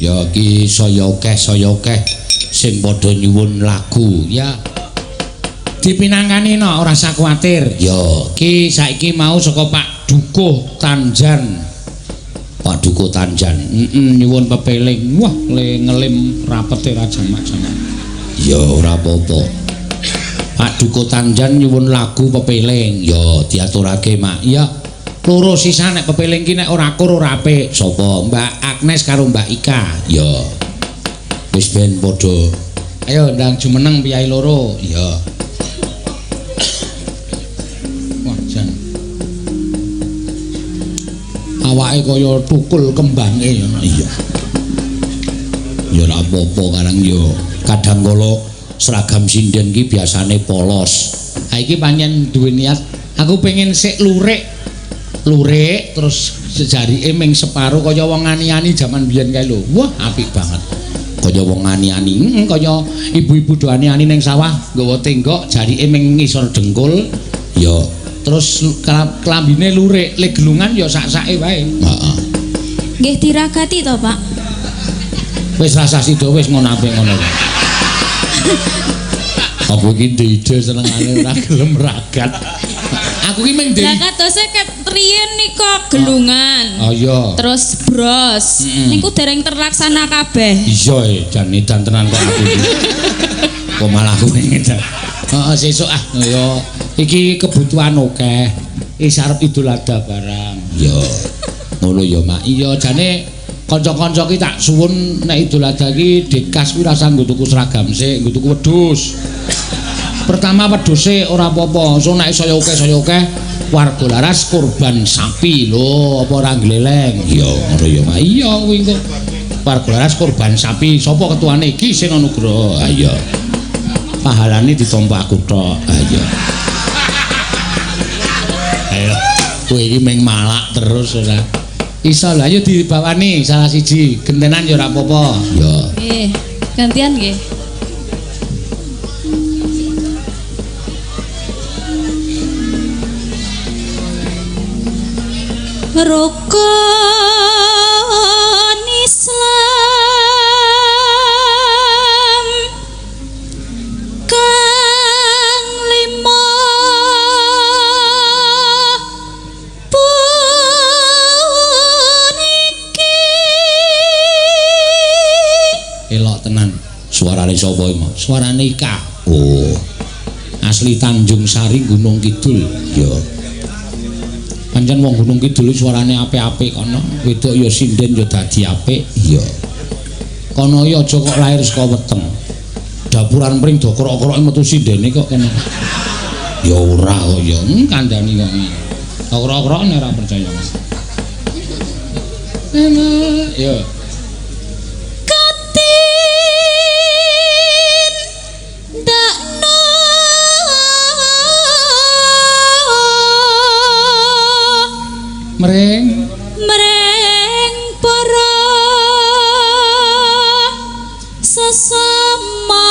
Ya ki saya akeh sing padha nyuwun lagu ya. Dipinangkani no ora usah kuwatir. Ya ki saiki mau saka Pak Dukuh Tanjan. Pak Dukuh Tanjan. Nyuwun pepeling. Wah, ngelim rapete ra jamak-jamak. Ya ora apa-apa. Pak Dukuh Tanjan nyuwun lagu pepeling. Ya diaturake, Mak. Ya loro sisa nek pepeling ki nek ora akur ora apik. Sapa? Mbak Agnes karo Mbak Ika. Ya. Wis ben padha. Ayo ndang jumeneng piyai loro. Ya. Wah, jan. Awake kaya tukul kembange ngono. Iya. Ya ora apa-apa karang ya. Kadang kala seragam sinden ki biasane polos. Ha iki pancen duwe niat aku pengen sik lurik terus sejarike ming separo kaya wong ani-ani jaman biyen kae lho. Wah, apik banget. Kaya wong ani-ani, kaya ibu-ibu do ani-ani ning sawah nggawa tenggok jarike ming ngisor dengkul. Ya, terus klambine lurik, le gelungan ya sak-sake wae. Heeh. Nggih diragati to, Pak? Wis rasa sida wis ngono apik ngono. Aku iki ide senengane ora gelem ragat. Aku ki mung Lah kadose ketriyen nika gelungan. Oh iya. Terus bros. Niku dereng terlaksana kabeh. Iya, jan edan tenan kok aku iki. Kok malah aku edan. Heeh, sesuk ya iki kebutuhan akeh. Wis arep Idul Adha barang. Ya. Ngono ya, Mak. Iya, jane kanca-kanca ki tak suwun nek Idul Adha ki Dekas kuwi rasa nggo tuku seragam sik, nggo tuku wedhus. Pertama wedhuse ora apa-apa, so nek saya akeh warga laras kurban sapi lho, apa ora gleleng. Iya, ngono ya, Mak. Iya kuwi kok. Warga laras kurban sapi, sapa ketuane iki Sena Nugroho. Ha iya. Pahalane ditampa aku tok. Ha iya. Ayo, kowe iki meng malak terus ora. Iso lho, ayo dibawani salah siji, gentenan ya ora apa-apa. Ya. Nggih, gantian nggih. Rukun Islam kang lima puniki. Elok tenan. Suarane sapa iki, Mas? Suarane Ika. Oh. Asli Tanjung Sari Gunung Kidul. Ya. Pancen wong Gunung Kidul suarane apik-apik kono. Wedok ya sinden ya dadi apik. Iya. Kono ya aja kok lahir saka weteng. Dapuran pring do krok-kroke metu sindene kok kene. Ya ora kok ya. Kandhani kok. Krok-krok nek ora percaya. Enak. Ya. Mreng para sesama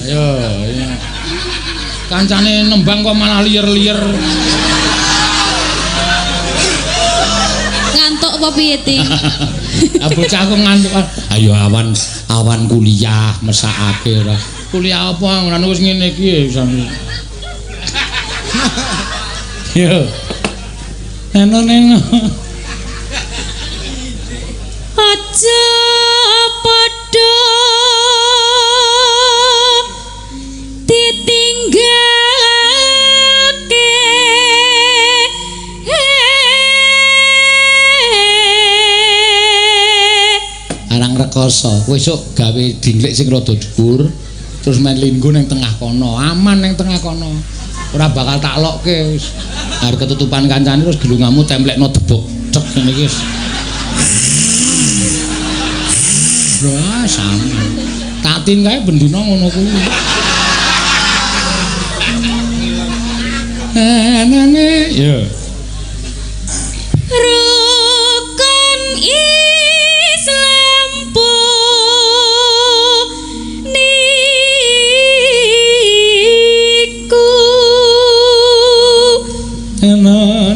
ayo ya. Kancane nembang kok malah liyer-liyer ngantuk apa piye ti? bocah aku ngantuk. Ayo awan kuliah mesakake ora. Kuliah apa ngono wis ngene iki sami. Yo. Neno. Aja padha ditinggalke. Arang rekoso, kowe esuk gawe dinglik sing rada dhuwur. Terus main linggo ning tengah kono, aman ning tengah kono. Ora bakal tak lokke wis. Are ketutupan kancane terus gelungamu templekno debok. Cek ngene iki wis. Wah, sama. Tatin kae bendina ngono kuwi. Nane, ya. Rukun Islam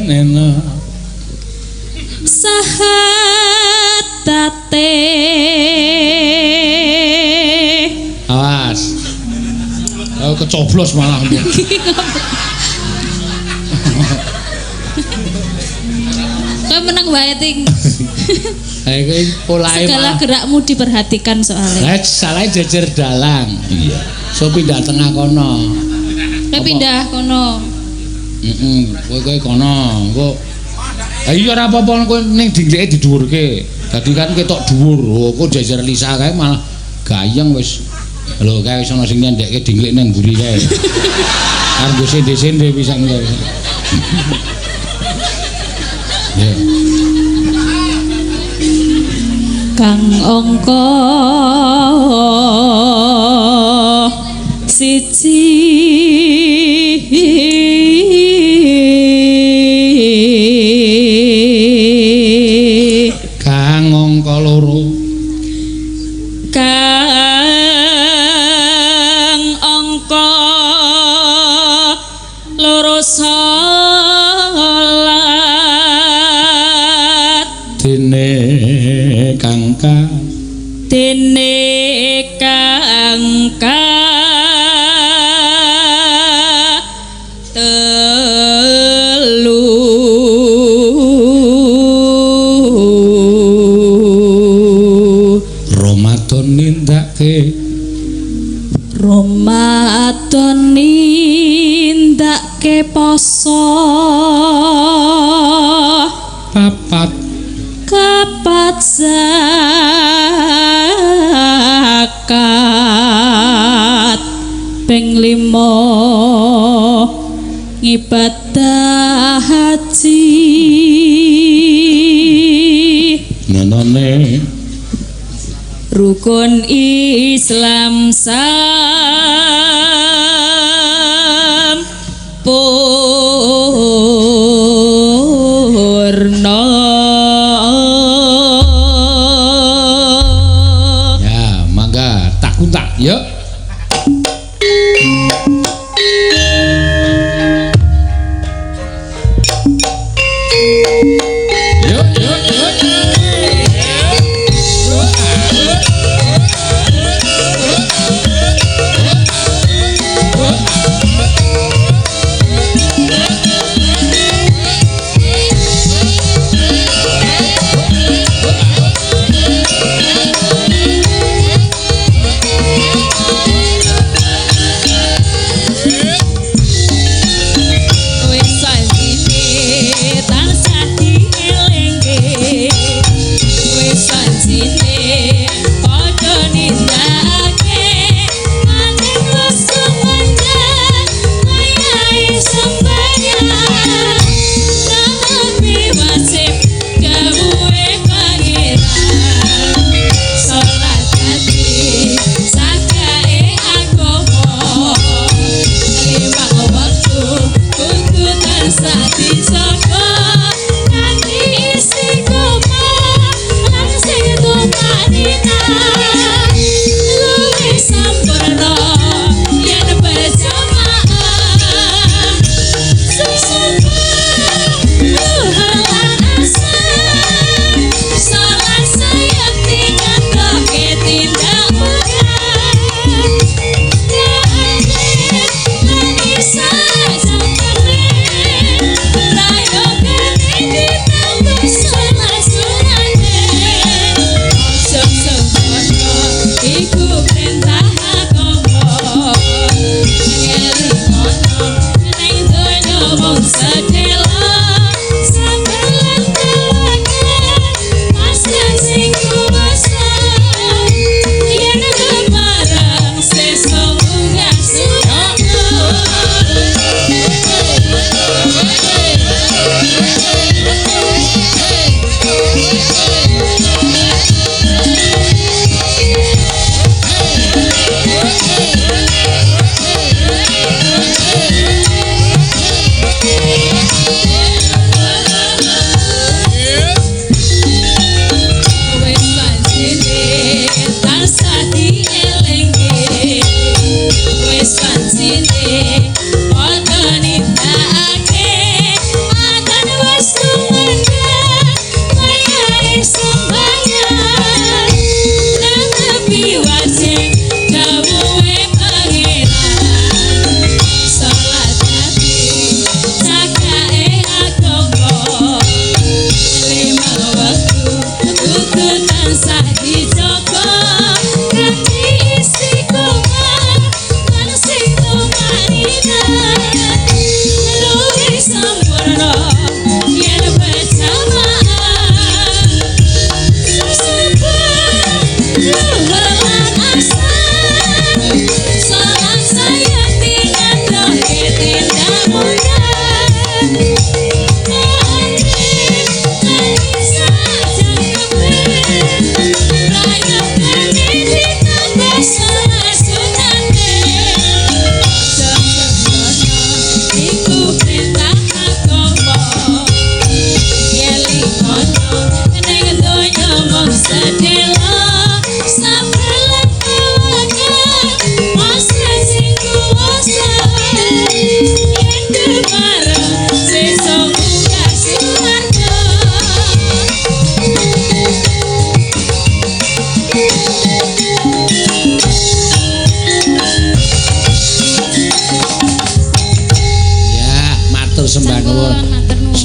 Enak. sahatate awas kecoblos malah kau menang wae ting segala gerakmu diperhatikan soalnya salah jejer dalang iya so pindah tengah kono pindah kono kowe kono engko iya ora apa-apa kowe ning dingleke didhuwurke dadi kan ketok dhuwur kok jejer Lisa kae malah gayeng wis lho kae wis ana sing nyendekke dinglik nang mburi kae kanggo sende-sende pisan kae ya Kang angka siji Kang angka loro Kang angka loro salat dene kangka telu Ramadan nindake poso papat kapat zakat ping 5 ngibadah haji menane rukun Islam sampurna ya mangga tak kuntak yuk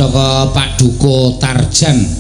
saka Pak Duko Tarjan.